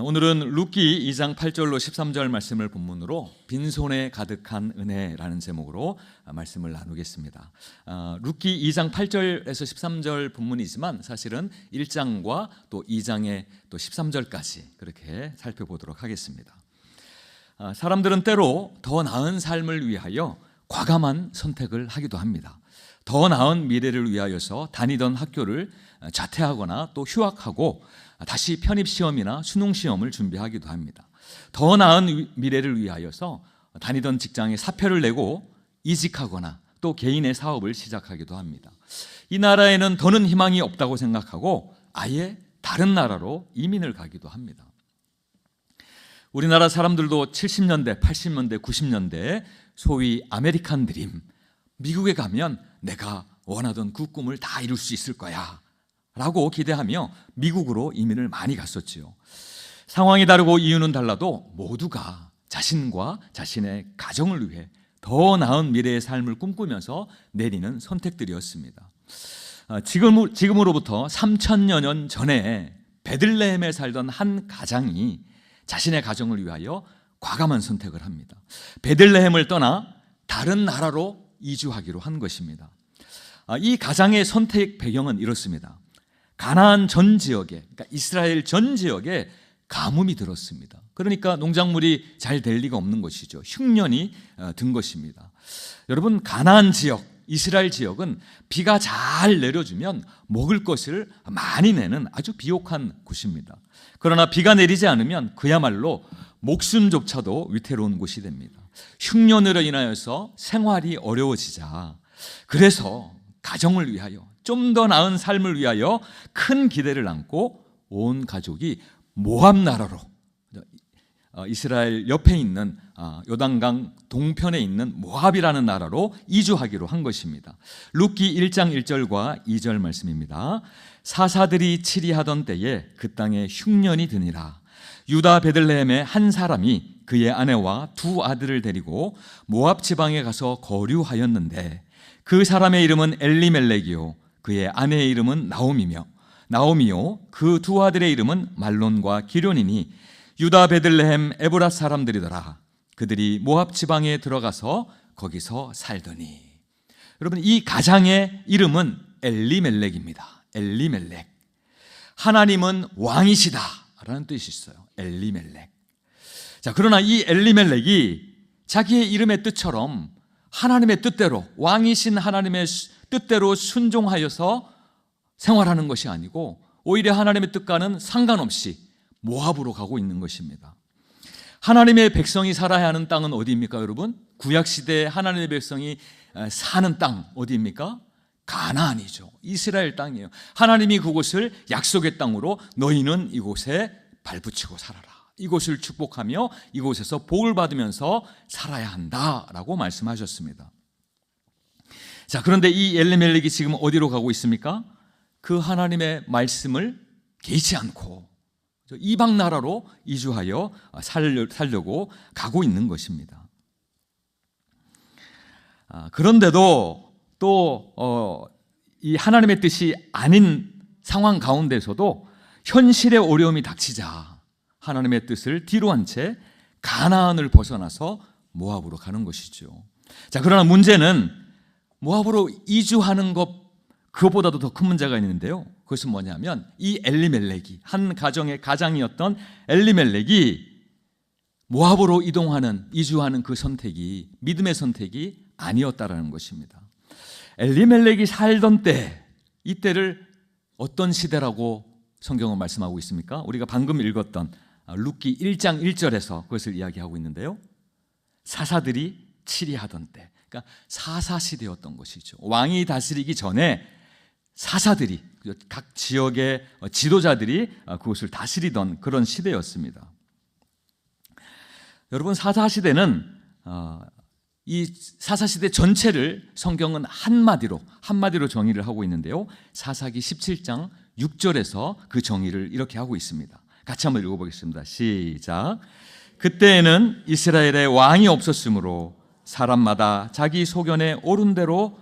오늘은 룻기 2장 8절로 13절 말씀을 본문으로 빈손에 가득한 은혜라는 제목으로 말씀을 나누겠습니다. 룻기 2장 8절에서 13절 본문이지만 사실은 1장과 또 2장의 또 13절까지 그렇게 살펴보도록 하겠습니다. 사람들은 때로 더 나은 삶을 위하여 과감한 선택을 하기도 합니다. 더 나은 미래를 위하여서 다니던 학교를 자퇴하거나 또 휴학하고 다시 편입시험이나 수능시험을 준비하기도 합니다. 더 나은 미래를 위하여서 다니던 직장에 사표를 내고 이직하거나 또 개인의 사업을 시작하기도 합니다. 이 나라에는 더는 희망이 없다고 생각하고 아예 다른 나라로 이민을 가기도 합니다. 우리나라 사람들도 70년대, 80년대, 90년대 소위 아메리칸 드림, 미국에 가면 내가 원하던 그 꿈을 다 이룰 수 있을 거야 라고 기대하며 미국으로 이민을 많이 갔었지요. 상황이 다르고 이유는 달라도 모두가 자신과 자신의 가정을 위해 더 나은 미래의 삶을 꿈꾸면서 내리는 선택들이었습니다. 지금으로부터 3,000여 년 전에 베들레헴에 살던 한 가장이 자신의 가정을 위하여 과감한 선택을 합니다. 베들레헴을 떠나 다른 나라로 이주하기로 한 것입니다. 이 가장의 선택 배경은 이렇습니다. 가나안 전 지역에, 그러니까 이스라엘 전 지역에 가뭄이 들었습니다. 그러니까 농작물이 잘 될 리가 없는 것이죠. 흉년이 든 것입니다. 여러분, 가나안 지역, 이스라엘 지역은 비가 잘 내려주면 먹을 것을 많이 내는 아주 비옥한 곳입니다. 그러나 비가 내리지 않으면 그야말로 목숨조차도 위태로운 곳이 됩니다. 흉년으로 인하여서 생활이 어려워지자 그래서 가정을 위하여 좀 더 나은 삶을 위하여 큰 기대를 안고 온 가족이 모압 나라로, 이스라엘 옆에 있는 요단강 동편에 있는 모압이라는 나라로 이주하기로 한 것입니다. 룻기 1장 1절과 2절 말씀입니다. 사사들이 치리하던 때에 그 땅에 흉년이 드니라. 유다 베들레헴의 한 사람이 그의 아내와 두 아들을 데리고 모압 지방에 가서 거류하였는데 그 사람의 이름은 엘리멜렉이요 그의 아내의 이름은 나오미요 그 두 아들의 이름은 말론과 기련이니 유다 베들레헴 에브라 사람들이더라. 그들이 모압 지방에 들어가서 거기서 살더니. 여러분, 이 가장의 이름은 엘리멜렉입니다. 엘리멜렉. 하나님은 왕이시다 라는 뜻이 있어요. 엘리멜렉. 자, 그러나 이 엘리멜렉이 자기의 이름의 뜻처럼 하나님의 뜻대로, 왕이신 하나님의 뜻대로 순종하여서 생활하는 것이 아니고 오히려 하나님의 뜻과는 상관없이 모압으로 가고 있는 것입니다. 하나님의 백성이 살아야 하는 땅은 어디입니까, 여러분? 구약시대에 하나님의 백성이 사는 땅 어디입니까? 가나안이죠. 이스라엘 땅이에요. 하나님이 그곳을 약속의 땅으로 너희는 이곳에 발붙이고 살아라. 이곳을 축복하며 이곳에서 복을 받으면서 살아야 한다라고 말씀하셨습니다. 자, 그런데 이 엘리멜렉이 지금 어디로 가고 있습니까? 그 하나님의 말씀을 개의치 않고 이방 나라로 이주하여 살려고 가고 있는 것입니다. 그런데도 또 이 하나님의 뜻이 아닌 상황 가운데서도 현실의 어려움이 닥치자 하나님의 뜻을 뒤로 한 채 가나안을 벗어나서 모압으로 가는 것이죠. 자, 그러나 문제는 모압으로 이주하는 것 그것보다도 더 큰 문제가 있는데요. 그것은 뭐냐면 이 엘리멜렉이, 한 가정의 가장이었던 엘리멜렉이 모압으로 이주하는 그 선택이 믿음의 선택이 아니었다라는 것입니다. 엘리멜렉이 살던 때, 이때를 어떤 시대라고 성경은 말씀하고 있습니까? 우리가 방금 읽었던 룻기 1장 1절에서 그것을 이야기하고 있는데요. 사사들이 치리하던 때, 그러니까 사사시대였던 것이죠. 왕이 다스리기 전에 사사들이, 각 지역의 지도자들이 그것을 다스리던 그런 시대였습니다. 여러분, 사사시대는 이 사사시대 전체를 성경은 한마디로 정의를 하고 있는데요. 사사기 17장 6절에서 그 정의를 이렇게 하고 있습니다. 같이 한번 읽어보겠습니다. 시작. 그때에는 이스라엘에 왕이 없었으므로 사람마다 자기 소견에 옳은 대로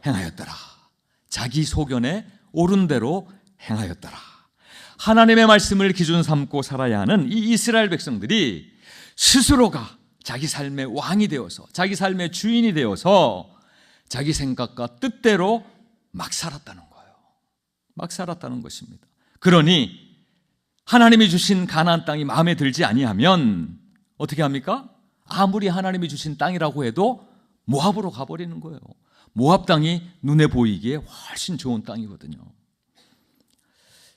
행하였더라. 자기 소견에 옳은 대로 행하였더라. 하나님의 말씀을 기준 삼고 살아야 하는 이 이스라엘 백성들이 스스로가 자기 삶의 왕이 되어서, 자기 삶의 주인이 되어서 자기 생각과 뜻대로 막 살았다는 거예요. 막 살았다는 것입니다. 그러니 하나님이 주신 가나안 땅이 마음에 들지 아니하면 어떻게 합니까? 아무리 하나님이 주신 땅이라고 해도 모압으로 가버리는 거예요. 모압 땅이 눈에 보이기에 훨씬 좋은 땅이거든요.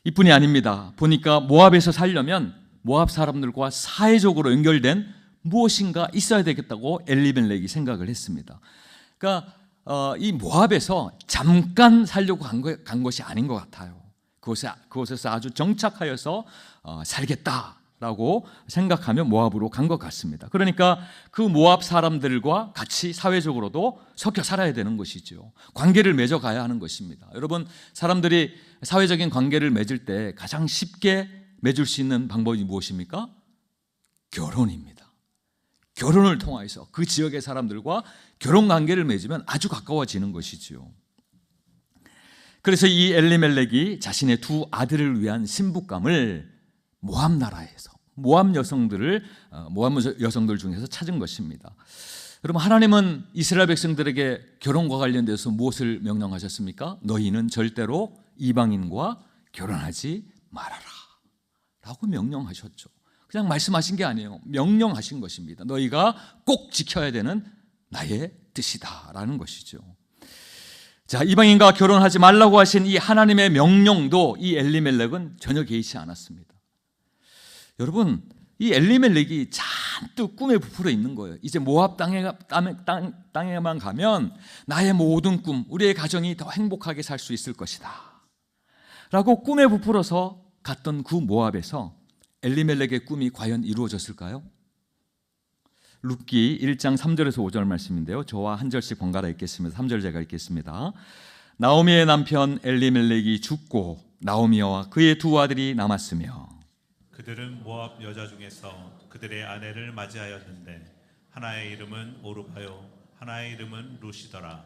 이뿐이 아닙니다. 보니까 모압에서 살려면 모압 사람들과 사회적으로 연결된 무엇인가 있어야 되겠다고 엘리멜렉이 생각을 했습니다. 그러니까 이 모압에서 잠깐 살려고 간 것이 아닌 것 같아요. 그곳에서 아주 정착하여서 살겠다라고 생각하며 모압으로 간 것 같습니다. 그러니까 그 모압 사람들과 같이 사회적으로도 섞여 살아야 되는 것이죠. 관계를 맺어가야 하는 것입니다. 여러분, 사람들이 사회적인 관계를 맺을 때 가장 쉽게 맺을 수 있는 방법이 무엇입니까? 결혼입니다. 결혼을 통해서 그 지역의 사람들과 결혼 관계를 맺으면 아주 가까워지는 것이지요. 그래서 이 엘리멜렉이 자신의 두 아들을 위한 신부감을 모압 나라에서 모압 여성들 중에서 찾은 것입니다. 여러분, 하나님은 이스라엘 백성들에게 결혼과 관련돼서 무엇을 명령하셨습니까? 너희는 절대로 이방인과 결혼하지 말아라 라고 명령하셨죠. 그냥 말씀하신 게 아니에요. 명령하신 것입니다. 너희가 꼭 지켜야 되는 나의 뜻이다라는 것이죠. 자, 이방인과 결혼하지 말라고 하신 이 하나님의 명령도 이 엘리멜렉은 전혀 개의치 않았습니다. 여러분, 이 엘리멜렉이 잔뜩 꿈에 부풀어 있는 거예요. 이제 모압 땅에만 가면 나의 모든 꿈, 우리의 가정이 더 행복하게 살 수 있을 것이다 라고 꿈에 부풀어서 갔던 그 모압에서 엘리멜렉의 꿈이 과연 이루어졌을까요? 룻기 1장 3절에서 5절 말씀인데요. 저와 한 절씩 번갈아 읽겠습니다. 3절 제가 읽겠습니다. 나오미의 남편 엘리멜렉이 죽고 나오미와 그의 두 아들이 남았으며 그들은 모압 여자 중에서 그들의 아내를 맞이하였는데 하나의 이름은 오르바요 하나의 이름은 룻이더라.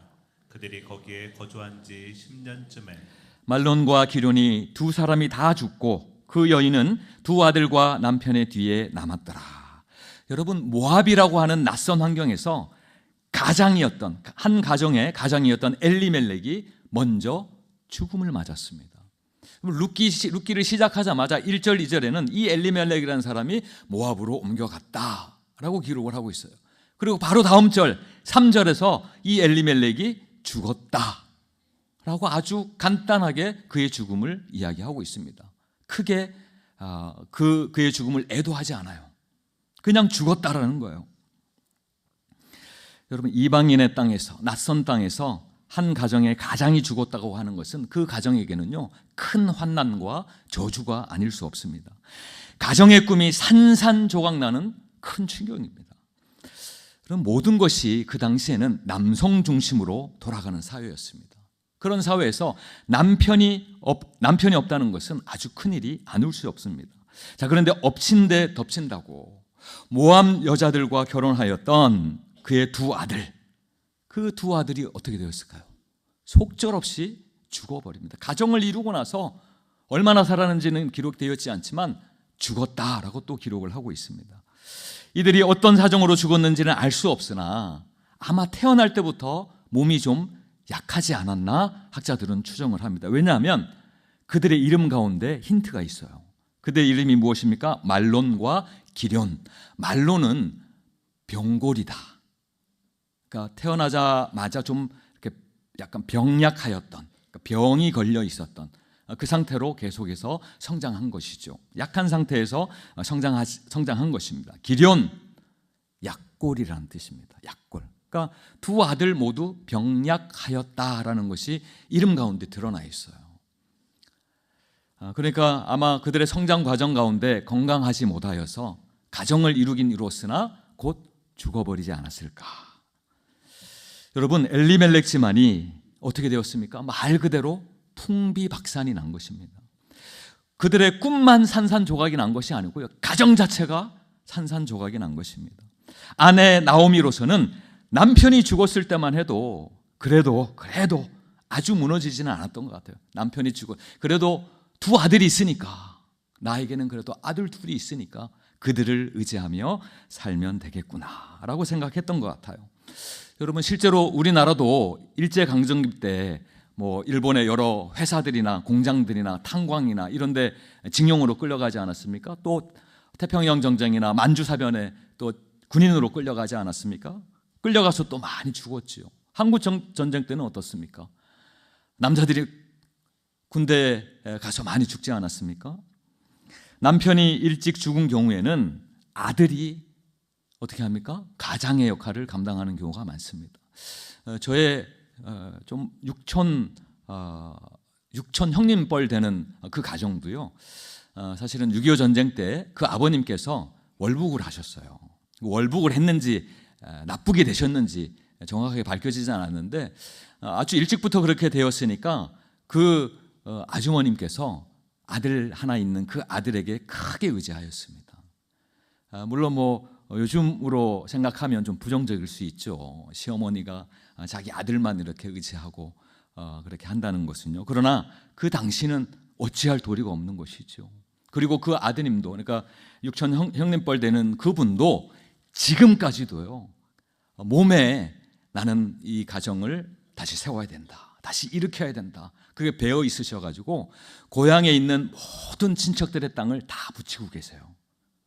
그들이 거기에 거주한 지 10년쯤에 말론과 기럧이 두 사람이 다 죽고 그 여인은 두 아들과 남편의 뒤에 남았더라. 여러분, 모압이라고 하는 낯선 환경에서 한 가정의 가장이었던 엘리멜렉이 먼저 죽음을 맞았습니다. 룻기를 시작하자마자 1절, 2절에는 이 엘리멜렉이라는 사람이 모압으로 옮겨갔다라고 기록을 하고 있어요. 그리고 바로 다음 절 3절에서 이 엘리멜렉이 죽었다라고 아주 간단하게 그의 죽음을 이야기하고 있습니다. 크게 그의 죽음을 애도하지 않아요. 그냥 죽었다라는 거예요. 여러분, 이방인의 땅에서, 낯선 땅에서 한 가정의 가장이 죽었다고 하는 것은 그 가정에게는요, 큰 환난과 저주가 아닐 수 없습니다. 가정의 꿈이 산산조각 나는 큰 충격입니다. 그럼 모든 것이 그 당시에는 남성 중심으로 돌아가는 사회였습니다. 그런 사회에서 남편이 없다는 것은 아주 큰일이 아닐 수 없습니다. 자, 그런데 엎친 데 덮친다고 모압 여자들과 결혼하였던 그의 두 아들, 그 두 아들이 어떻게 되었을까요? 속절없이 죽어버립니다. 가정을 이루고 나서 얼마나 살았는지는 기록되었지 않지만 죽었다라고 또 기록을 하고 있습니다. 이들이 어떤 사정으로 죽었는지는 알 수 없으나 아마 태어날 때부터 몸이 좀 약하지 않았나 학자들은 추정을 합니다. 왜냐하면 그들의 이름 가운데 힌트가 있어요. 그들의 이름이 무엇입니까? 말론과 기럧. 말론은 병골이다. 그러니까 태어나자마자 좀 이렇게 약간 병약하였던, 그러니까 병이 걸려 있었던 그 상태로 계속해서 성장한 것이죠. 약한 상태에서 성장한 것입니다. 기럧, 약골이라는 뜻입니다. 약골. 그러니까 두 아들 모두 병약하였다라는 것이 이름 가운데 드러나 있어요. 그러니까 아마 그들의 성장 과정 가운데 건강하지 못하여서 가정을 이루긴 이루었으나 곧 죽어버리지 않았을까. 여러분, 엘리멜렉 집안이 어떻게 되었습니까? 말 그대로 풍비박산이 난 것입니다. 그들의 꿈만 산산조각이 난 것이 아니고요, 가정 자체가 산산조각이 난 것입니다. 아내 나오미로서는 남편이 죽었을 때만 해도 그래도 아주 무너지지는 않았던 것 같아요. 남편이 그래도 두 아들이 있으니까 나에게는 그래도 아들 둘이 있으니까 그들을 의지하며 살면 되겠구나라고 생각했던 것 같아요. 여러분, 실제로 우리나라도 일제강점기 때 일본의 여러 회사들이나 공장들이나 탄광이나 이런 데 징용으로 끌려가지 않았습니까? 또 태평양 전쟁이나 만주사변에 또 군인으로 끌려가지 않았습니까? 끌려가서 또 많이 죽었지요. 한국 전쟁 때는 어떻습니까? 남자들이 군대에 가서 많이 죽지 않았습니까? 남편이 일찍 죽은 경우에는 아들이 어떻게 합니까? 가장의 역할을 감당하는 경우가 많습니다. 저의 좀 6천 형님뻘 되는 그 가정도요, 사실은 6.25 전쟁 때 그 아버님께서 월북을 하셨어요. 월북을 했는지 나쁘게 되셨는지 정확하게 밝혀지지 않았는데 아주 일찍부터 그렇게 되었으니까 그 아주머님께서 아들 하나 있는 그 아들에게 크게 의지하였습니다. 물론 요즘으로 생각하면 좀 부정적일 수 있죠. 시어머니가 자기 아들만 이렇게 의지하고 그렇게 한다는 것은요. 그러나 그 당시는 어찌할 도리가 없는 것이죠. 그리고 그 아드님도, 그러니까 6천 형님뻘 되는 그분도 지금까지도요, 몸에 나는 이 가정을 다시 세워야 된다, 다시 일으켜야 된다, 그게 배어 있으셔가지고 고향에 있는 모든 친척들의 땅을 다 붙이고 계세요.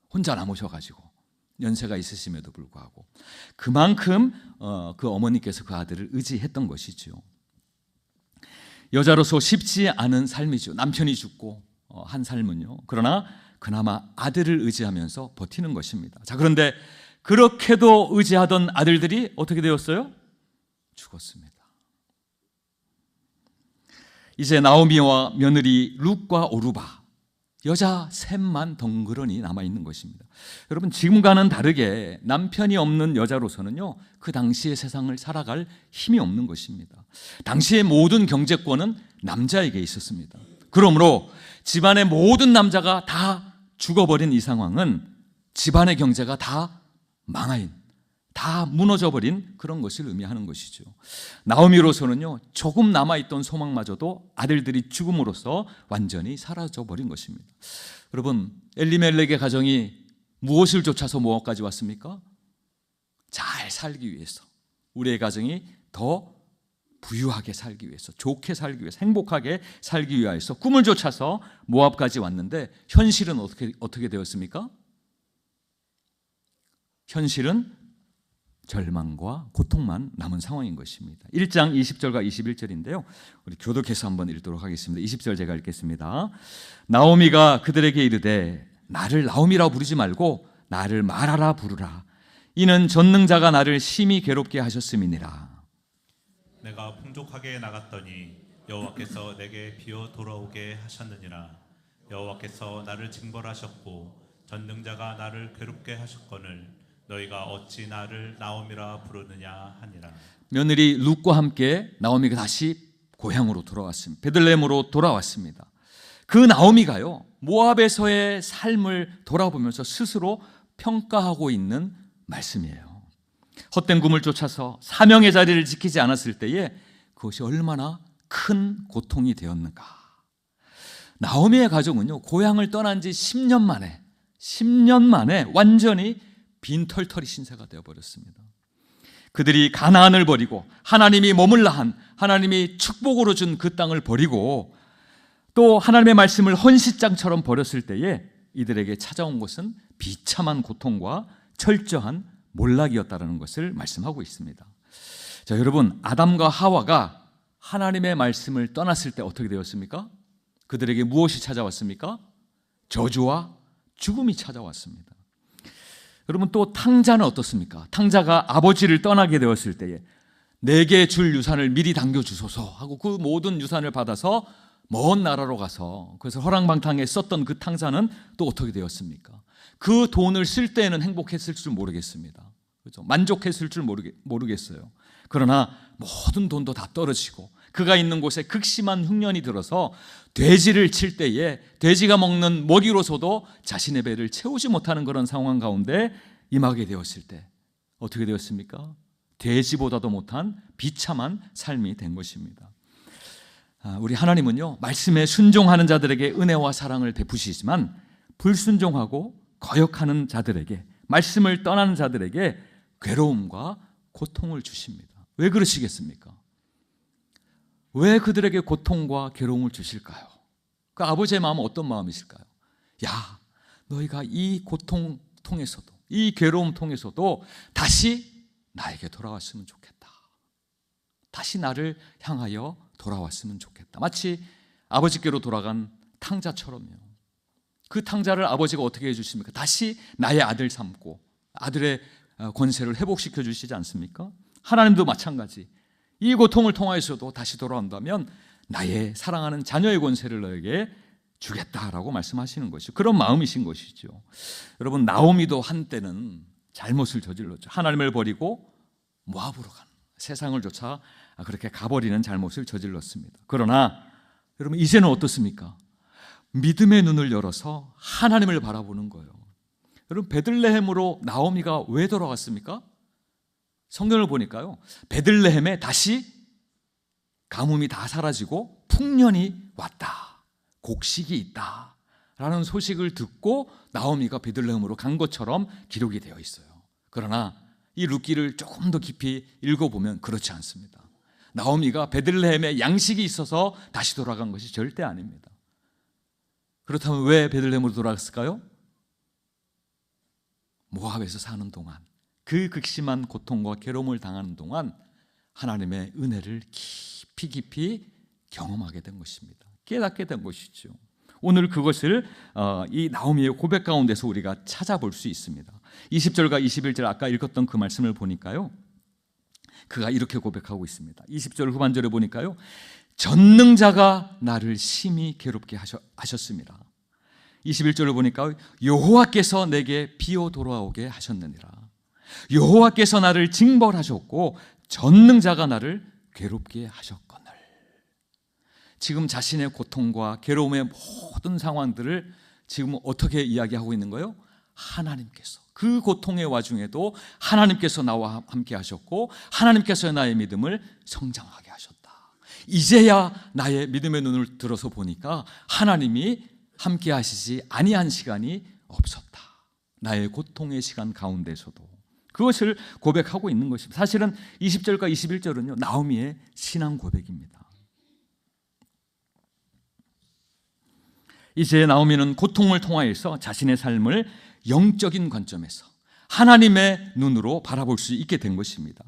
혼자 남으셔가지고 연세가 있으심에도 불구하고 그만큼 그 어머니께서 그 아들을 의지했던 것이죠. 여자로서 쉽지 않은 삶이죠. 남편이 죽고 한 삶은요. 그러나 그나마 아들을 의지하면서 버티는 것입니다. 자, 그런데 그렇게도 의지하던 아들들이 어떻게 되었어요? 죽었습니다. 이제 나오미와 며느리 룻과 오르바, 여자 셋만 덩그러니 남아있는 것입니다. 여러분, 지금과는 다르게 남편이 없는 여자로서는요, 그 당시의 세상을 살아갈 힘이 없는 것입니다. 당시의 모든 경제권은 남자에게 있었습니다. 그러므로 집안의 모든 남자가 다 죽어버린 이 상황은 집안의 경제가 다 망하인, 다 무너져버린 그런 것을 의미하는 것이죠. 나오미로서는요, 조금 남아있던 소망마저도 아들들이 죽음으로써 완전히 사라져버린 것입니다. 여러분, 엘리멜렉의 가정이 무엇을 쫓아서 무엇까지 왔습니까? 잘 살기 위해서, 우리의 가정이 더 부유하게 살기 위해서, 좋게 살기 위해서, 행복하게 살기 위해서 꿈을 쫓아서 모압까지 왔는데 현실은 어떻게 되었습니까? 현실은 절망과 고통만 남은 상황인 것입니다. 1장 20절과 21절인데요. 우리 교독해서 한번 읽도록 하겠습니다. 20절 제가 읽겠습니다. 나오미가 그들에게 이르되 나를 나오미라 부르지 말고 나를 마라라 부르라. 이는 전능자가 나를 심히 괴롭게 하셨음이니라. 내가 풍족하게 나갔더니 여호와께서 내게 비어 돌아오게 하셨느니라. 여호와께서 나를 징벌하셨고 전능자가 나를 괴롭게 하셨거늘 너희가 어찌 나를 나오미라 부르느냐 하니라. 며느리 룻과 함께 나오미가 다시 고향으로 돌아왔습니다. 베들레헴으로 돌아왔습니다. 그 나오미가요, 모압에서의 삶을 돌아보면서 스스로 평가하고 있는 말씀이에요. 헛된 꿈을 쫓아서 사명의 자리를 지키지 않았을 때에 그것이 얼마나 큰 고통이 되었는가. 나오미의 가정은요, 고향을 떠난 지 10년 만에 완전히 빈털터리 신세가 되어버렸습니다. 그들이 가나안을 버리고 하나님이 머물라 한, 하나님이 축복으로 준 그 땅을 버리고 또 하나님의 말씀을 헌시장처럼 버렸을 때에 이들에게 찾아온 것은 비참한 고통과 철저한 몰락이었다는 것을 말씀하고 있습니다. 자, 여러분, 아담과 하와가 하나님의 말씀을 떠났을 때 어떻게 되었습니까? 그들에게 무엇이 찾아왔습니까? 저주와 죽음이 찾아왔습니다. 여러분, 또 탕자는 어떻습니까? 탕자가 아버지를 떠나게 되었을 때에 내게 줄 유산을 미리 당겨주소서 하고 그 모든 유산을 받아서 먼 나라로 가서 그래서 허랑방탕에 썼던 그 탕자는 또 어떻게 되었습니까? 그 돈을 쓸 때에는 행복했을 줄 모르겠습니다. 그렇죠? 만족했을 줄 모르겠어요. 그러나 모든 돈도 다 떨어지고 그가 있는 곳에 극심한 흉년이 들어서 돼지를 칠 때에 돼지가 먹는 먹이로서도 자신의 배를 채우지 못하는 그런 상황 가운데 임하게 되었을 때 어떻게 되었습니까? 돼지보다도 못한 비참한 삶이 된 것입니다. 우리 하나님은요, 말씀에 순종하는 자들에게 은혜와 사랑을 베푸시지만 불순종하고 거역하는 자들에게, 말씀을 떠나는 자들에게 괴로움과 고통을 주십니다. 왜 그러시겠습니까? 왜 그들에게 고통과 괴로움을 주실까요? 그 아버지의 마음은 어떤 마음이실까요? 야, 너희가 이 고통 통해서도, 이 괴로움 통해서도 다시 나에게 돌아왔으면 좋겠다. 다시 나를 향하여 돌아왔으면 좋겠다. 마치 아버지께로 돌아간 탕자처럼요. 그 탕자를 아버지가 어떻게 해주십니까? 다시 나의 아들 삼고 아들의 권세를 회복시켜 주시지 않습니까? 하나님도 마찬가지. 이 고통을 통하여서도 다시 돌아온다면 나의 사랑하는 자녀의 권세를 너에게 주겠다라고 말씀하시는 것이죠. 그런 마음이신 것이죠. 여러분, 나오미도 한때는 잘못을 저질렀죠. 하나님을 버리고 모압으로 가는, 세상을 쫓아 그렇게 가버리는 잘못을 저질렀습니다. 그러나 여러분, 이제는 어떻습니까? 믿음의 눈을 열어서 하나님을 바라보는 거예요. 여러분, 베들레헴으로 나오미가 왜 돌아갔습니까? 성경을 보니까요, 베들레헴에 다시 가뭄이 다 사라지고 풍년이 왔다, 곡식이 있다 라는 소식을 듣고 나오미가 베들레헴으로 간 것처럼 기록이 되어 있어요. 그러나 이 룻기를 조금 더 깊이 읽어보면 그렇지 않습니다. 나오미가 베들레헴에 양식이 있어서 다시 돌아간 것이 절대 아닙니다. 그렇다면 왜 베들레헴으로 돌아갔을까요? 모압에서 사는 동안, 그 극심한 고통과 괴로움을 당하는 동안 하나님의 은혜를 깊이 경험하게 된 것입니다. 깨닫게 된 것이죠. 오늘 그것을 이 나오미의 고백 가운데서 우리가 찾아볼 수 있습니다. 20절과 21절 아까 읽었던 그 말씀을 보니까요, 그가 이렇게 고백하고 있습니다. 20절 후반절에 보니까요, 전능자가 나를 심히 괴롭게 하셨습니다. 21절을 보니까 여호와께서 내게 비어 돌아오게 하셨느니라. 여호와께서 나를 징벌하셨고 전능자가 나를 괴롭게 하셨거늘. 지금 자신의 고통과 괴로움의 모든 상황들을 지금 어떻게 이야기하고 있는 거예요? 하나님께서, 그 고통의 와중에도 하나님께서 나와 함께 하셨고 하나님께서 나의 믿음을 성장하게 하셨다. 이제야 나의 믿음의 눈을 들어서 보니까 하나님이 함께 하시지 아니한 시간이 없었다. 나의 고통의 시간 가운데서도 그것을 고백하고 있는 것입니다. 사실은 20절과 21절은요, 나오미의 신앙 고백입니다. 이제 나오미는 고통을 통하여서 자신의 삶을 영적인 관점에서 하나님의 눈으로 바라볼 수 있게 된 것입니다.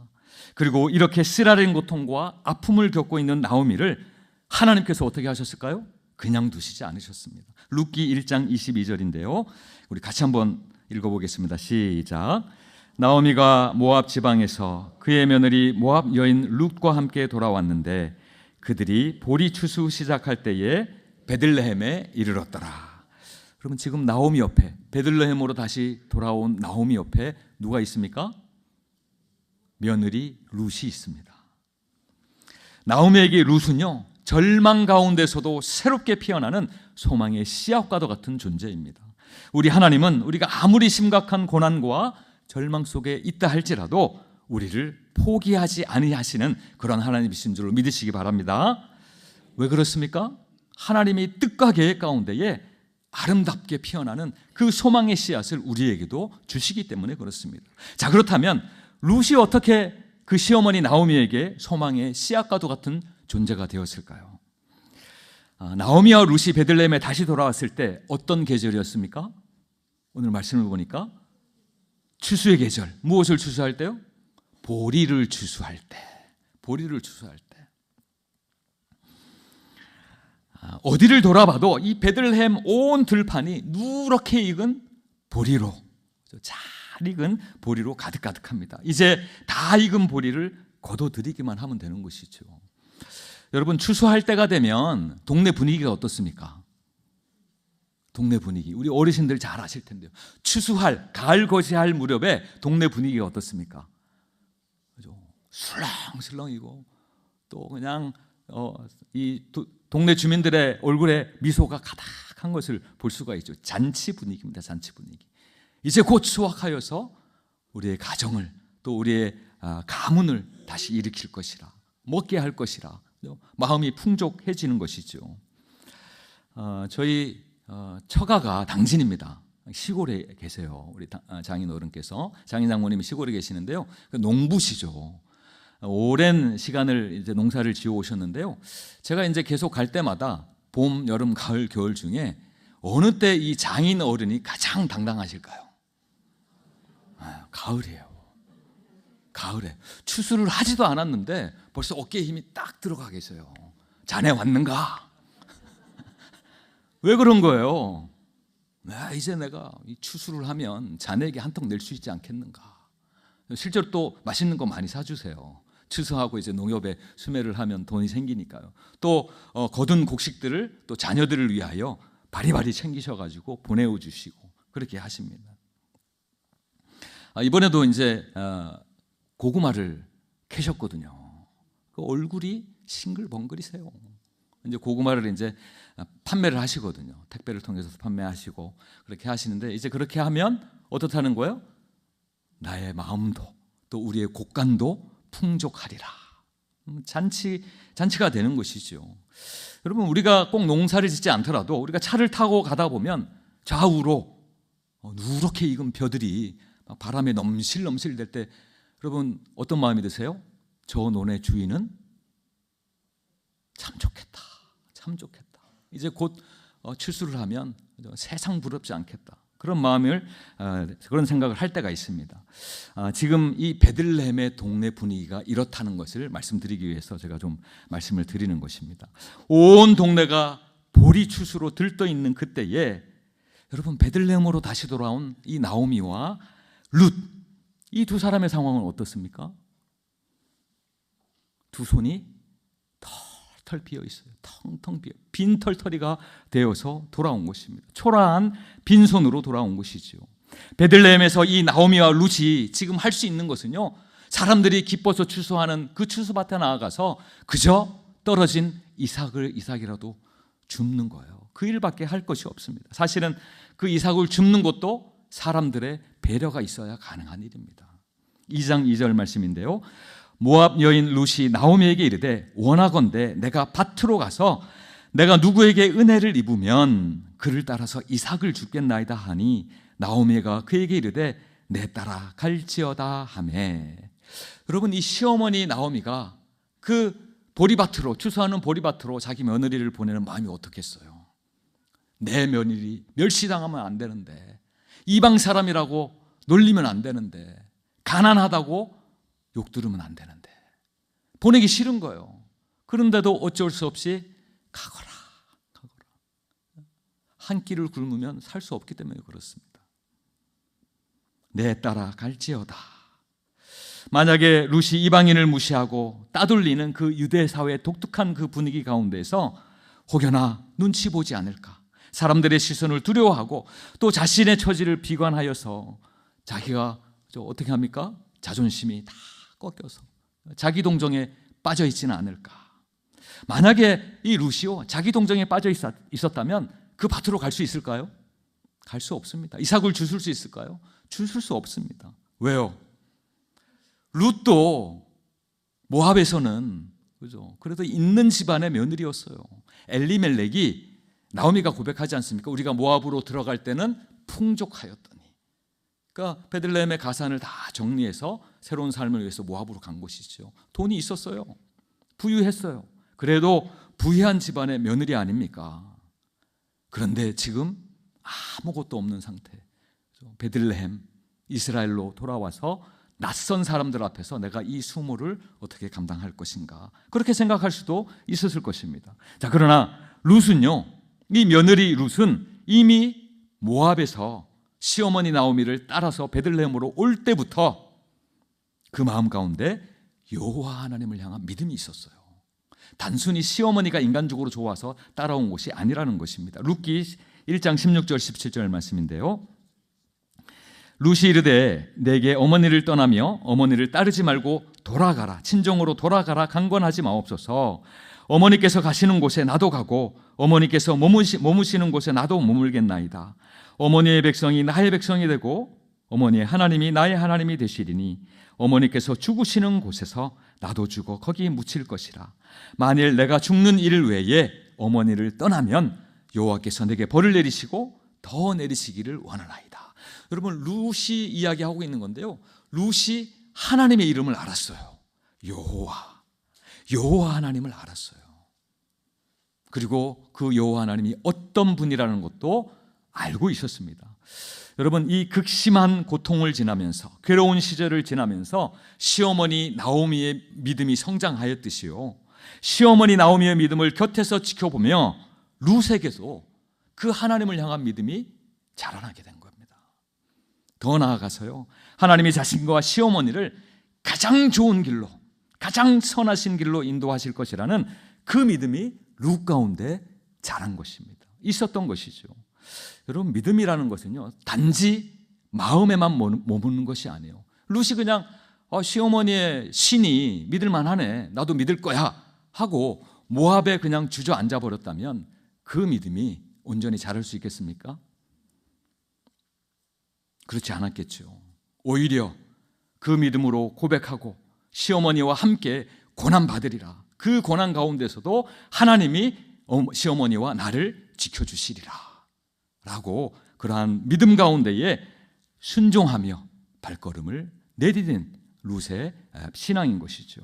그리고 이렇게 쓰라린 고통과 아픔을 겪고 있는 나오미를 하나님께서 어떻게 하셨을까요? 그냥 두시지 않으셨습니다. 룻기 1장 22절인데요. 우리 같이 한번 읽어보겠습니다. 시작. 나오미가 모압 지방에서 그의 며느리 모압 여인 룻과 함께 돌아왔는데 그들이 보리 추수 시작할 때에 베들레헴에 이르렀더라. 그러면 지금 나오미 옆에, 베들레헴으로 다시 돌아온 나오미 옆에 누가 있습니까? 며느리 룻이 있습니다. 나오미에게 룻은요, 절망 가운데서도 새롭게 피어나는 소망의 씨앗과도 같은 존재입니다. 우리 하나님은 우리가 아무리 심각한 고난과 절망 속에 있다 할지라도 우리를 포기하지 아니하시는 그런 하나님이신 줄로 믿으시기 바랍니다. 왜 그렇습니까? 하나님이 뜻과 계획 가운데에 아름답게 피어나는 그 소망의 씨앗을 우리에게도 주시기 때문에 그렇습니다. 자, 그렇다면 룻이 어떻게 그 시어머니 나오미에게 소망의 씨앗과도 같은 존재가 되었을까요? 나오미와 룻이 베들레헴에 다시 돌아왔을 때 어떤 계절이었습니까? 오늘 말씀을 보니까 추수의 계절. 무엇을 추수할 때요? 보리를 추수할 때. 보리를 추수할 때. 어디를 돌아봐도 이 베들레헴 온 들판이 누렇게 익은 보리로, 잘 익은 보리로 가득가득합니다. 이제 다 익은 보리를 거둬들이기만 하면 되는 것이죠. 여러분, 추수할 때가 되면 동네 분위기가 어떻습니까? 동네 분위기, 우리 어르신들 잘 아실 텐데요. 추수할, 가을 거시할 무렵에 동네 분위기가 어떻습니까? 그죠? 술렁술렁이고 또 그냥 동네 주민들의 얼굴에 미소가 가득한 것을 볼 수가 있죠. 잔치 분위기입니다. 잔치 분위기. 이제 곧 수확하여서 우리의 가정을 또 우리의 가문을 다시 일으킬 것이라, 먹게 할 것이라 마음이 풍족해지는 것이죠. 저희 처가가 당진입니다. 시골에 계세요. 우리 장인 어른께서, 장인 장모님이 시골에 계시는데요. 농부시죠. 오랜 시간을 이제 농사를 지어 오셨는데요. 제가 이제 계속 갈 때마다 봄, 여름, 가을, 겨울 중에 어느 때 이 장인 어른이 가장 당당하실까요? 가을이에요. 가을에 추수를 하지도 않았는데 벌써 어깨에 힘이 딱 들어가 계세요. 자네 왔는가? 왜 그런 거예요? 이제 내가 이 추수를 하면 자네에게 한턱 낼 수 있지 않겠는가? 실제로 또 맛있는 거 많이 사주세요. 추수하고 이제 농협에 수매를 하면 돈이 생기니까요. 또 거둔 곡식들을 또 자녀들을 위하여 바리바리 챙기셔가지고 보내주시고 그렇게 하십니다. 이번에도 이제 고구마를 캐셨거든요. 그 얼굴이 싱글벙글이세요. 이제 고구마를 이제 판매를 하시거든요. 택배를 통해서 판매하시고 그렇게 하시는데, 이제 그렇게 하면 어떻다는 거예요? 나의 마음도 또 우리의 곡간도 풍족하리라. 잔치가 되는 것이죠. 여러분, 우리가 꼭 농사를 짓지 않더라도 우리가 차를 타고 가다 보면 좌우로 누렇게 익은 벼들이 바람에 넘실넘실 될 때 여러분 어떤 마음이 드세요? 저 논의 주인은 참 좋겠다, 참 좋겠다. 이제 곧 추수를 하면 세상 부럽지 않겠다. 그런 마음을 그런 생각을 할 때가 있습니다. 지금 이 베들레헴의 동네 분위기가 이렇다는 것을 말씀드리기 위해서 제가 좀 말씀을 드리는 것입니다. 온 동네가 보리 추수로 들떠 있는 그때에 여러분, 베들레헴으로 다시 돌아온 이 나오미와 룻, 이 두 사람의 상황은 어떻습니까? 두 손이 털털 비어 있어요. 텅텅 비어, 빈털터리가 되어서 돌아온 것입니다. 초라한 빈손으로 돌아온 것이지요. 베들레헴에서 이 나오미와 룻이 지금 할 수 있는 것은요, 사람들이 기뻐서 추수하는 그 추수밭에 나아가서 그저 떨어진 이삭이라도 줍는 거예요. 그 일밖에 할 것이 없습니다. 사실은 그 이삭을 줍는 것도 사람들의 배려가 있어야 가능한 일입니다. 2장 2절 말씀인데요. 모압 여인 룻이 나오미에게 이르되 원하건대 내가 밭으로 가서 내가 누구에게 은혜를 입으면 그를 따라서 이삭을 주겠나이다 하니 나오미가 그에게 이르되 내 따라 갈지어다 하매. 여러분, 이 시어머니 나오미가 그 보리밭으로, 추수하는 보리밭으로 자기 며느리를 보내는 마음이 어떻겠어요? 내 며느리 멸시당하면 안 되는데, 이방 사람이라고 놀리면 안 되는데, 가난하다고 욕 들으면 안 되는데, 보내기 싫은 거예요. 그런데도 어쩔 수 없이 가거라. 한 끼를 굶으면 살 수 없기 때문에 그렇습니다. 내 따라 갈지어다. 만약에 룻이 이방인을 무시하고 따돌리는 그 유대 사회의 독특한 그 분위기 가운데서 혹여나 눈치 보지 않을까, 사람들의 시선을 두려워하고 또 자신의 처지를 비관하여서 자기가 어떻게 합니까? 자존심이 다 꺾여서 자기 동정에 빠져 있지는 않을까. 만약에 이 룻이요, 자기 동정에 빠져 있었다면 그 밭으로 갈 수 있을까요? 갈 수 없습니다. 이삭을 주술 수 있을까요? 주술 수 없습니다. 왜요? 룻도 모압에서는 그죠? 그래도 있는 집안의 며느리였어요. 엘리멜렉이, 나오미가 고백하지 않습니까? 우리가 모압으로 들어갈 때는 풍족하였더니. 그러니까 베들레헴의 가산을 다 정리해서 새로운 삶을 위해서 모압으로 간 것이죠. 돈이 있었어요. 부유했어요. 그래도 부유한 집안의 며느리 아닙니까? 그런데 지금 아무것도 없는 상태. 베들레헴, 이스라엘로 돌아와서 낯선 사람들 앞에서 내가 이 수모를 어떻게 감당할 것인가, 그렇게 생각할 수도 있었을 것입니다. 자, 그러나 룻은요, 이 며느리 룻은 이미 모압에서 시어머니 나오미를 따라서 베들레헴으로 올 때부터 그 마음 가운데 여호와 하나님을 향한 믿음이 있었어요. 단순히 시어머니가 인간적으로 좋아서 따라온 것이 아니라는 것입니다. 룻기 1장 16절 17절 말씀인데요. 룻이 이르되 내게 어머니를 떠나며 어머니를 따르지 말고 돌아가라, 친정으로 돌아가라, 강권하지 마옵소서. 어머니께서 가시는 곳에 나도 가고 어머니께서 머무시는 곳에 나도 머물겠나이다. 어머니의 백성이 나의 백성이 되고 어머니의 하나님이 나의 하나님이 되시리니 어머니께서 죽으시는 곳에서 나도 죽어 거기 묻힐 것이라. 만일 내가 죽는 일 외에 어머니를 떠나면 여호와께서 내게 벌을 내리시고 더 내리시기를 원하나이다. 여러분, 룻이 이야기하고 있는 건데요, 룻이 하나님의 이름을 알았어요. 여호와 하나님을 알았어요. 그리고 그 여호와 하나님이 어떤 분이라는 것도 알고 있었습니다. 여러분, 이 극심한 고통을 지나면서, 괴로운 시절을 지나면서 시어머니 나오미의 믿음이 성장하였듯이요, 시어머니 나오미의 믿음을 곁에서 지켜보며 룻에게도 그 하나님을 향한 믿음이 자라나게 된 겁니다. 더 나아가서요, 하나님이 자신과 시어머니를 가장 좋은 길로, 가장 선하신 길로 인도하실 것이라는 그 믿음이 룻 가운데 자란 것입니다. 있었던 것이죠. 여러분, 믿음이라는 것은요, 단지 마음에만 머무는 것이 아니에요. 룻이 그냥 시어머니의 신이 믿을만하네, 나도 믿을 거야 하고 모압에 그냥 주저앉아 버렸다면 그 믿음이 온전히 자랄 수 있겠습니까? 그렇지 않았겠죠. 오히려 그 믿음으로 고백하고 시어머니와 함께 고난받으리라, 그 고난 가운데서도 하나님이 시어머니와 나를 지켜주시리라 라고 그러한 믿음 가운데에 순종하며 발걸음을 내디딘 룻의 신앙인 것이죠.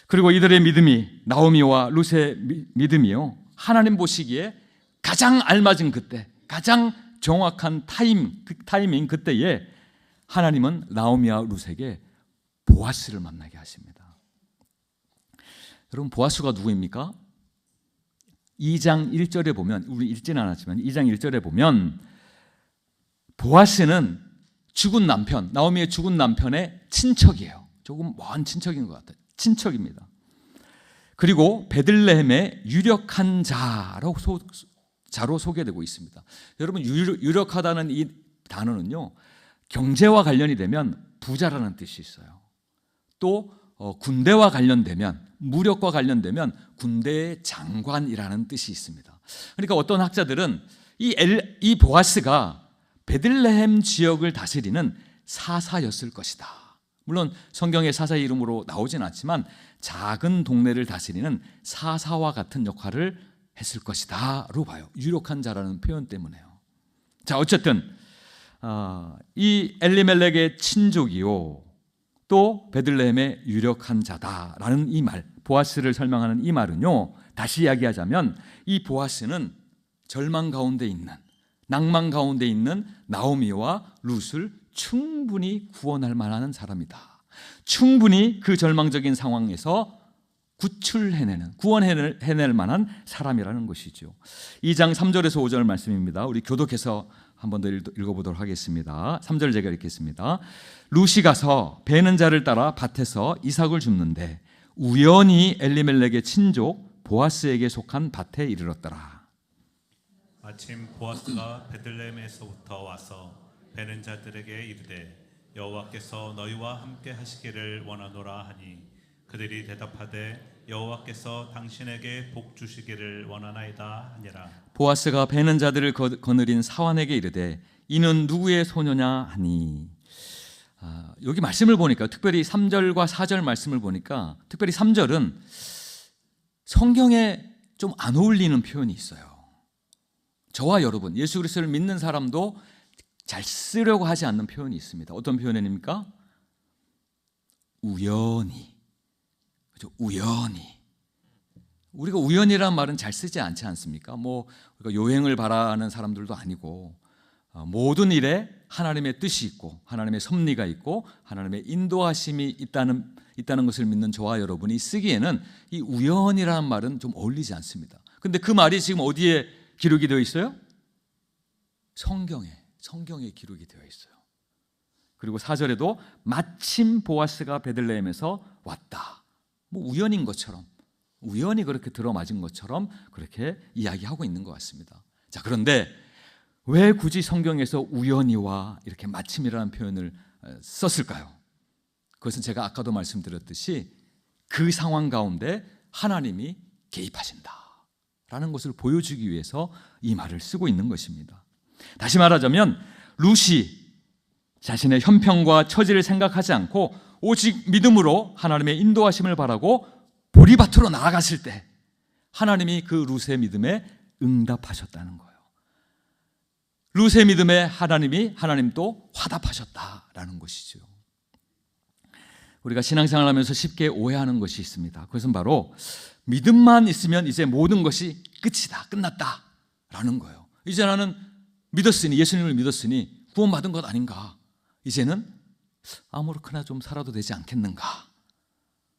그리고 이들의 믿음이, 나오미와 룻의 믿음이요, 하나님 보시기에 가장 알맞은 그때, 가장 정확한 타이밍 그때에 하나님은 나오미와 룻에게 보아스를 만나게 하십니다. 여러분, 보아스가 누구입니까? 2장 1절에 보면, 우리 읽지는 않았지만 2장 1절에 보면 보아스는 죽은 남편, 나오미의 죽은 남편의 친척이에요. 조금 먼 친척인 것 같아요. 친척입니다. 그리고 베들레헴의 유력한 자로 소개되고 있습니다. 여러분, 유력하다는 이 단어는요, 경제와 관련이 되면 부자라는 뜻이 있어요. 또 군대와 관련되면, 무력과 관련되면 군대의 장관이라는 뜻이 있습니다. 그러니까 어떤 학자들은 이 보아스가 베들레헴 지역을 다스리는 사사였을 것이다. 물론 성경에 사사의 이름으로 나오진 않지만 작은 동네를 다스리는 사사와 같은 역할을 했을 것이다로 봐요. 유력한 자라는 표현 때문에요. 자, 어쨌든 이 엘리멜렉의 친족이요, 또 베들레헴의 유력한 자다라는 이 말, 보아스를 설명하는 이 말은요, 다시 이야기하자면 이 보아스는 절망 가운데 있는, 낭만 가운데 있는 나오미와 룻을 충분히 구원할 만한 사람이다. 충분히 그 절망적인 상황에서 구원해낼 만한 사람이라는 것이죠. 2장 3절에서 5절 말씀입니다. 우리 교독해서 한 번 더 읽어보도록 하겠습니다. 3절 제가 읽겠습니다. 룻이 가서 베는 자를 따라 밭에서 이삭을 줍는데 우연히 엘리멜렉의 친족 보아스에게 속한 밭에 이르렀더라. 마침 보아스가 베들레헴에서부터 와서 베는 자들에게 이르되 여호와께서 너희와 함께 하시기를 원하노라 하니 그들이 대답하되 여호와께서 당신에게 복 주시기를 원하나이다 하니라. 보아스가 베는 자들을 거느린 사환에게 이르되 이는 누구의 소녀냐 하니, 여기 말씀을 보니까 특별히 3절과 4절 말씀을 보니까 특별히 3절은 성경에 좀 안 어울리는 표현이 있어요. 저와 여러분, 예수 그리스도를 믿는 사람도 잘 쓰려고 하지 않는 표현이 있습니다. 어떤 표현입니까? 우연히. 그렇죠? 우연히. 우리가 우연이라는 말은 잘 쓰지 않지 않습니까? 우리가 요행을 바라는 사람들도 아니고 모든 일에 하나님의 뜻이 있고 하나님의 섭리가 있고 하나님의 인도하심이 있다는 것을 믿는 저와 여러분이 쓰기에는 이 우연이라는 말은 좀 어울리지 않습니다. 근데 그 말이 지금 어디에 기록이 되어 있어요? 성경에 기록이 되어 있어요. 그리고 4절에도 마침 보아스가 베들레헴에서 왔다. 우연인 것처럼, 우연히 그렇게 들어맞은 것처럼 그렇게 이야기하고 있는 것 같습니다. 자, 그런데 왜 굳이 성경에서 우연히와 이렇게 마침이라는 표현을 썼을까요? 그것은 제가 아까도 말씀드렸듯이 그 상황 가운데 하나님이 개입하신다라는 것을 보여주기 위해서 이 말을 쓰고 있는 것입니다. 다시 말하자면 룻이 자신의 형편과 처지를 생각하지 않고 오직 믿음으로 하나님의 인도하심을 바라고 보리밭으로 나아갔을 때 하나님이 그 룻의 믿음에 응답하셨다는 거예요. 룻의 믿음에 하나님도 화답하셨다라는 것이죠. 우리가 신앙생활을 하면서 쉽게 오해하는 것이 있습니다. 그것은 바로 믿음만 있으면 이제 모든 것이 끝이다, 끝났다 라는 거예요. 이제 나는 믿었으니, 예수님을 믿었으니 구원받은 것 아닌가, 이제는 아무렇게나 좀 살아도 되지 않겠는가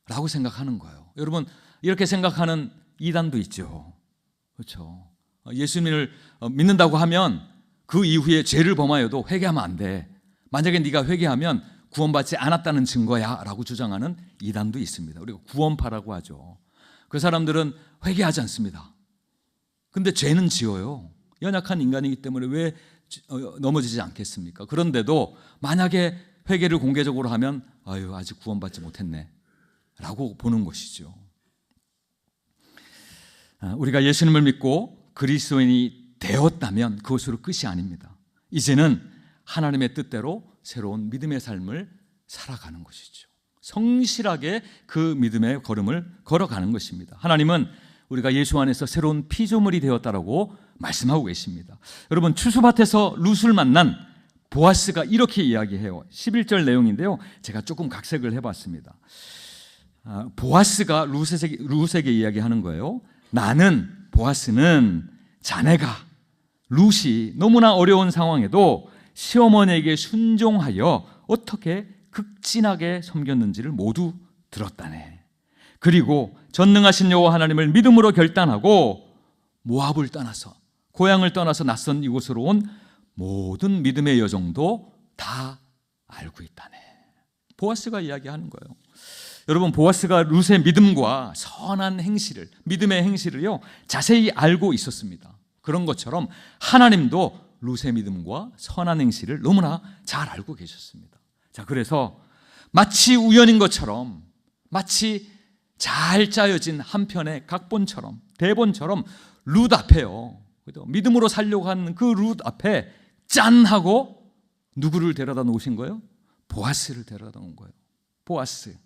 라고 생각하는 거예요. 여러분, 이렇게 생각하는 이단도 있죠. 그렇죠. 예수님을 믿는다고 하면 그 이후에 죄를 범하여도 회개하면 안 돼. 만약에 네가 회개하면 구원받지 않았다는 증거야 라고 주장하는 이단도 있습니다. 우리가 구원파라고 하죠. 그 사람들은 회개하지 않습니다. 근데 죄는 지어요. 연약한 인간이기 때문에 왜 넘어지지 않겠습니까? 그런데도 만약에 회개를 공개적으로 하면 아직 구원받지 못했네 라고 보는 것이죠. 우리가 예수님을 믿고 그리스도인이 되었다면 그것으로 끝이 아닙니다. 이제는 하나님의 뜻대로 새로운 믿음의 삶을 살아가는 것이죠. 성실하게 그 믿음의 걸음을 걸어가는 것입니다. 하나님은 우리가 예수 안에서 새로운 피조물이 되었다라고 말씀하고 계십니다. 여러분, 추수밭에서 룻을 만난 보아스가 이렇게 이야기해요. 11절 내용인데요, 제가 조금 각색을 해봤습니다. 보아스가 룻에게 이야기하는 거예요. 나는, 보아스는 자네가, 룻이 너무나 어려운 상황에도 시어머니에게 순종하여 어떻게 극진하게 섬겼는지를 모두 들었다네. 그리고 전능하신 여호와 하나님을 믿음으로 결단하고 모압을 떠나서, 고향을 떠나서 낯선 이곳으로 온 모든 믿음의 여정도 다 알고 있다네. 보아스가 이야기하는 거예요. 여러분, 보아스가 룻의 믿음과 선한 행실을, 믿음의 행실을요 자세히 알고 있었습니다. 그런 것처럼 하나님도 룻의 믿음과 선한 행실을 너무나 잘 알고 계셨습니다. 자, 그래서 마치 우연인 것처럼, 마치 잘 짜여진 한 편의 각본처럼, 대본처럼 룻 앞에요, 믿음으로 살려고 하는 그 룻 앞에 짠 하고 누구를 데려다 놓으신 거예요? 보아스를 데려다 놓은 거예요. 보아스.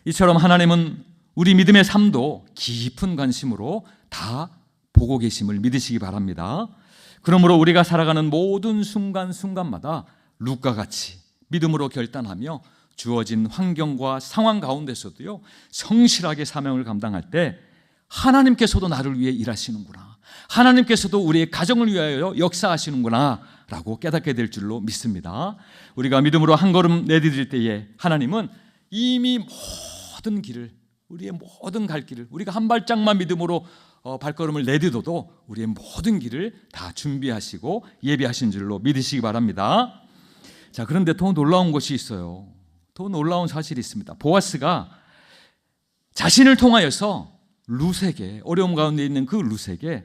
이처럼 하나님은 우리 믿음의 삶도 깊은 관심으로 다 보고 계심을 믿으시기 바랍니다. 그러므로 우리가 살아가는 모든 순간순간마다 룻과 같이 믿음으로 결단하며 주어진 환경과 상황 가운데서도요 성실하게 사명을 감당할 때 하나님께서도 나를 위해 일하시는구나, 하나님께서도 우리의 가정을 위하여 역사하시는구나 라고 깨닫게 될 줄로 믿습니다. 우리가 믿음으로 한 걸음 내디딜 때에 하나님은 이미 모든 길을, 우리의 모든 갈 길을, 우리가 한 발짝만 믿음으로 발걸음을 내딛어도 우리의 모든 길을 다 준비하시고 예비하신 줄로 믿으시기 바랍니다. 자, 그런데 더 놀라운 것이 있어요. 더 놀라운 사실이 있습니다. 보아스가 자신을 통하여서 룻에게, 어려움 가운데 있는 그 룻에게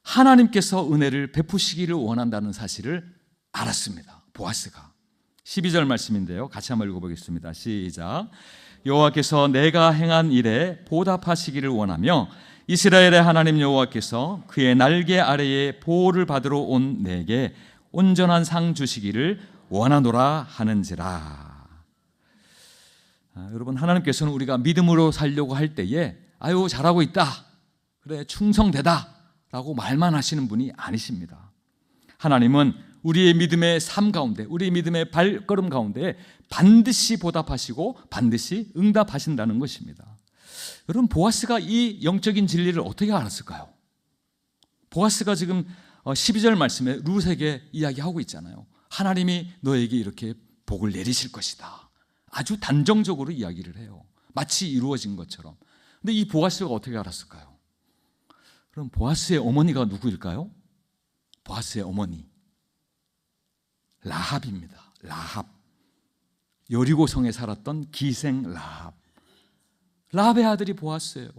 하나님께서 은혜를 베푸시기를 원한다는 사실을 알았습니다. 보아스가. 12절 말씀인데요, 같이 한번 읽어보겠습니다. 시작. 여호와께서 내가 행한 일에 보답하시기를 원하며 이스라엘의 하나님 여호와께서 그의 날개 아래에 보호를 받으러 온 내게 온전한 상 주시기를 원하노라 하는지라. 여러분, 하나님께서는 우리가 믿음으로 살려고 할 때에 아유 잘하고 있다, 그래 충성되다 라고 말만 하시는 분이 아니십니다. 하나님은 우리의 믿음의 삶 가운데, 우리의 믿음의 발걸음 가운데 반드시 보답하시고 반드시 응답하신다는 것입니다. 여러분, 보아스가 이 영적인 진리를 어떻게 알았을까요? 보아스가 지금 12절 말씀에 룻에게 이야기하고 있잖아요. 하나님이 너에게 이렇게 복을 내리실 것이다. 아주 단정적으로 이야기를 해요. 마치 이루어진 것처럼. 근데 이 보아스가 어떻게 알았을까요? 그럼 보아스의 어머니가 누구일까요? 보아스의 어머니 라합입니다. 라합. 여리고성에 살았던 기생 라합. 라합의 아들이 보아스예요.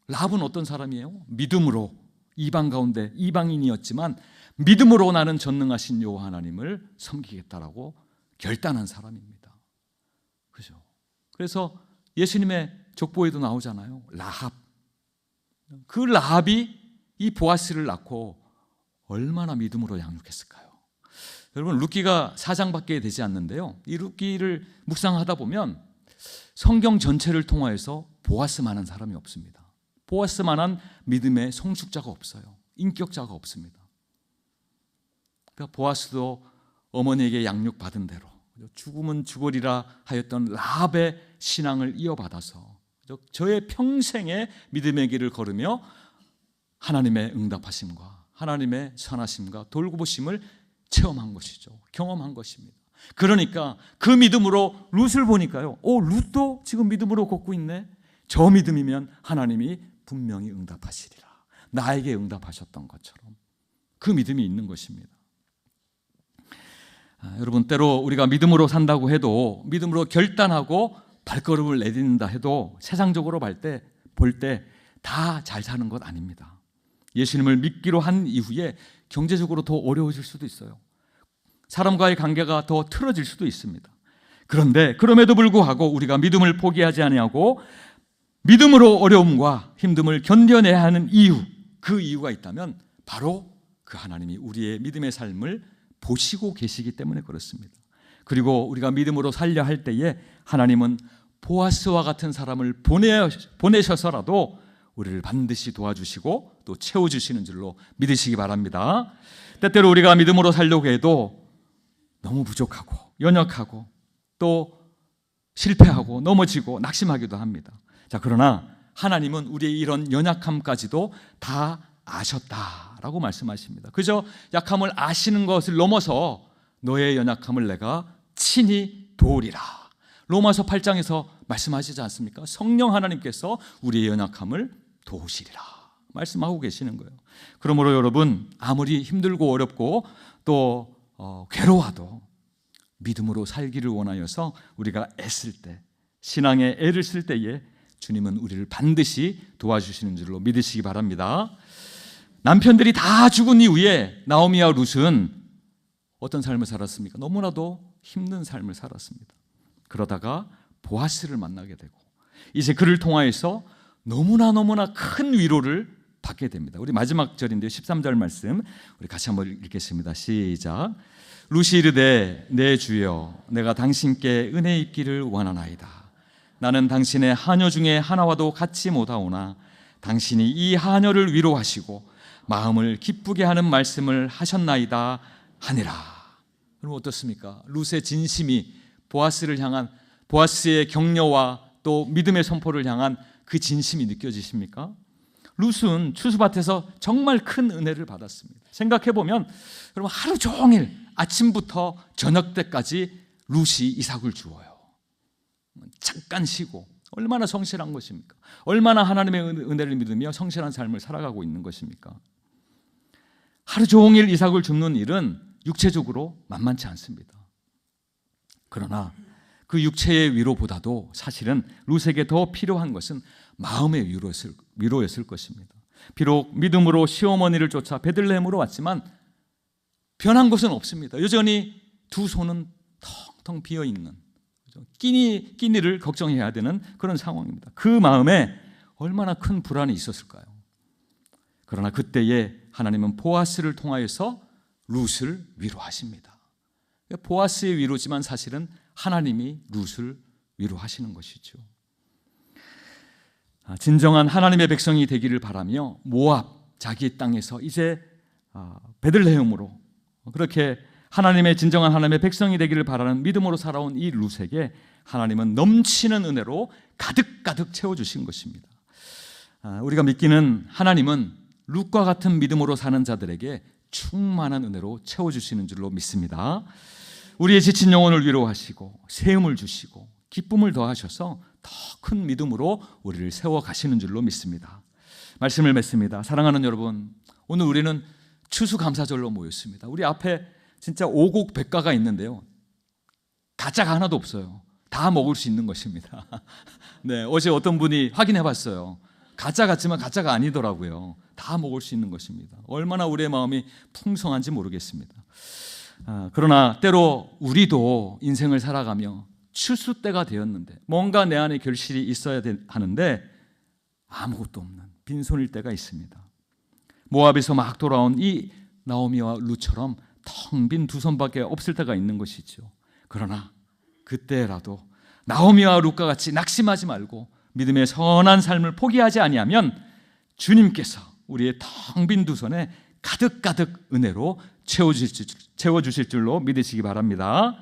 라합은 어떤 사람이에요? 믿음으로, 이방 가운데 이방인이었지만 믿음으로 나는 전능하신 여호와 하나님을 섬기겠다라고 결단한 사람입니다. 그죠? 그래서 예수님의 족보에도 나오잖아요. 라합. 그 라합이 이 보아스를 낳고 얼마나 믿음으로 양육했을까요? 여러분, 룻기가 4장밖에 되지 않는데요, 이 룻기를 묵상하다 보면 성경 전체를 통하여서 보아스만한 사람이 없습니다. 보아스만한 믿음의 성숙자가 없어요. 인격자가 없습니다. 그러니까 보아스도 어머니에게 양육받은 대로 죽으면 죽으리라 하였던 라합의 신앙을 이어받아서 저의 평생의 믿음의 길을 걸으며 하나님의 응답하심과 하나님의 선하심과 돌보심을 체험한 것이죠. 경험한 것입니다. 그러니까 그 믿음으로 룻을 보니까요, 룻도 지금 믿음으로 걷고 있네. 저 믿음이면 하나님이 분명히 응답하시리라. 나에게 응답하셨던 것처럼 그 믿음이 있는 것입니다. 여러분, 때로 우리가 믿음으로 산다고 해도, 믿음으로 결단하고 발걸음을 내딛는다 해도 세상적으로 볼 때 다 잘 사는 것 아닙니다. 예수님을 믿기로 한 이후에 경제적으로 더 어려워질 수도 있어요. 사람과의 관계가 더 틀어질 수도 있습니다. 그런데 그럼에도 불구하고 우리가 믿음을 포기하지 아니하고 믿음으로 어려움과 힘듦을 견뎌내야 하는 이유, 그 이유가 있다면 바로 그 하나님이 우리의 믿음의 삶을 보시고 계시기 때문에 그렇습니다. 그리고 우리가 믿음으로 살려 할 때에 하나님은 보아스와 같은 사람을 보내셔서라도 우리를 반드시 도와주시고 또 채워주시는 줄로 믿으시기 바랍니다. 때때로 우리가 믿음으로 살려고 해도 너무 부족하고 연약하고 또 실패하고 넘어지고 낙심하기도 합니다. 그러나 하나님은 우리의 이런 연약함까지도 다 아셨다라고 말씀하십니다. 그저 약함을 아시는 것을 넘어서 너의 연약함을 내가 친히 도우리라. 로마서 8장에서 말씀하시지 않습니까? 성령 하나님께서 우리의 연약함을 도우시리라 말씀하고 계시는 거예요. 그러므로 여러분, 아무리 힘들고 어렵고 또 괴로워도 믿음으로 살기를 원하여서 우리가 애쓸 때, 신앙에 애를 쓸 때에 주님은 우리를 반드시 도와주시는 줄로 믿으시기 바랍니다. 남편들이 다 죽은 이후에 나오미와 룻은 어떤 삶을 살았습니까? 너무나도 힘든 삶을 살았습니다. 그러다가 보아스를 만나게 되고 이제 그를 통하여서 너무나 큰 위로를 받게 됩니다. 우리 마지막 절인데요, 13절 말씀 우리 같이 한번 읽겠습니다. 시작. 룻이 이르되 내 주여, 내가 당신께 은혜 있기를 원하나이다. 나는 당신의 하녀 중에 하나와도 같이 못하오나 당신이 이 하녀를 위로하시고 마음을 기쁘게 하는 말씀을 하셨나이다 하니라. 그럼 어떻습니까? 룻의 진심이 보아스를 향한, 보아스의 격려와 또 믿음의 선포를 향한 그 진심이 느껴지십니까? 룻은 추수밭에서 정말 큰 은혜를 받았습니다. 생각해보면 여러분, 하루 종일 아침부터 저녁 때까지 룻이 이삭을 주어요. 잠깐 쉬고 얼마나 성실한 것입니까? 얼마나 하나님의 은혜를 믿으며 성실한 삶을 살아가고 있는 것입니까? 하루 종일 이삭을 줍는 일은 육체적으로 만만치 않습니다. 그러나 그 육체의 위로보다도 사실은 룻에게 더 필요한 것은 마음의 위로였을 것입니다. 비록 믿음으로 시어머니를 쫓아 베들레헴으로 왔지만 변한 것은 없습니다. 여전히 두 손은 텅텅 비어있는, 끼니를 걱정해야 되는 그런 상황입니다. 그 마음에 얼마나 큰 불안이 있었을까요? 그러나 그때에 하나님은 보아스를 통하여서 룻을 위로하십니다. 보아스의 위로지만 사실은 하나님이 룻을 위로하시는 것이죠. 진정한 하나님의 백성이 되기를 바라며 모압 자기 땅에서 이제 베들레헴으로 그렇게 하나님의 진정한 하나님의 백성이 되기를 바라는 믿음으로 살아온 이 룻에게 하나님은 넘치는 은혜로 가득가득 채워주신 것입니다. 우리가 믿기는 하나님은 룻과 같은 믿음으로 사는 자들에게 충만한 은혜로 채워주시는 줄로 믿습니다. 우리의 지친 영혼을 위로하시고 세움을 주시고 기쁨을 더하셔서 더 큰 믿음으로 우리를 세워가시는 줄로 믿습니다. 말씀을 맺습니다. 사랑하는 여러분, 오늘 우리는 추수감사절로 모였습니다. 우리 앞에 진짜 오곡백과가 있는데요, 가짜가 하나도 없어요. 다 먹을 수 있는 것입니다. 네, 어제 어떤 분이 확인해 봤어요. 가짜 같지만 가짜가 아니더라고요. 다 먹을 수 있는 것입니다. 얼마나 우리의 마음이 풍성한지 모르겠습니다. 그러나 때로 우리도 인생을 살아가며 추수 때가 되었는데 뭔가 내 안에 결실이 있어야 하는데 아무것도 없는 빈손일 때가 있습니다. 모압에서 막 돌아온 이 나오미와 룻처럼 더 텅 빈 두 손밖에 없을 때가 있는 것이죠. 그러나 그때라도 나오미와 룻과 같이 낙심하지 말고 믿음의 선한 삶을 포기하지 아니하면 주님께서 우리의 텅 빈 두 손에 가득가득 은혜로 채워주실 줄로 믿으시기 바랍니다.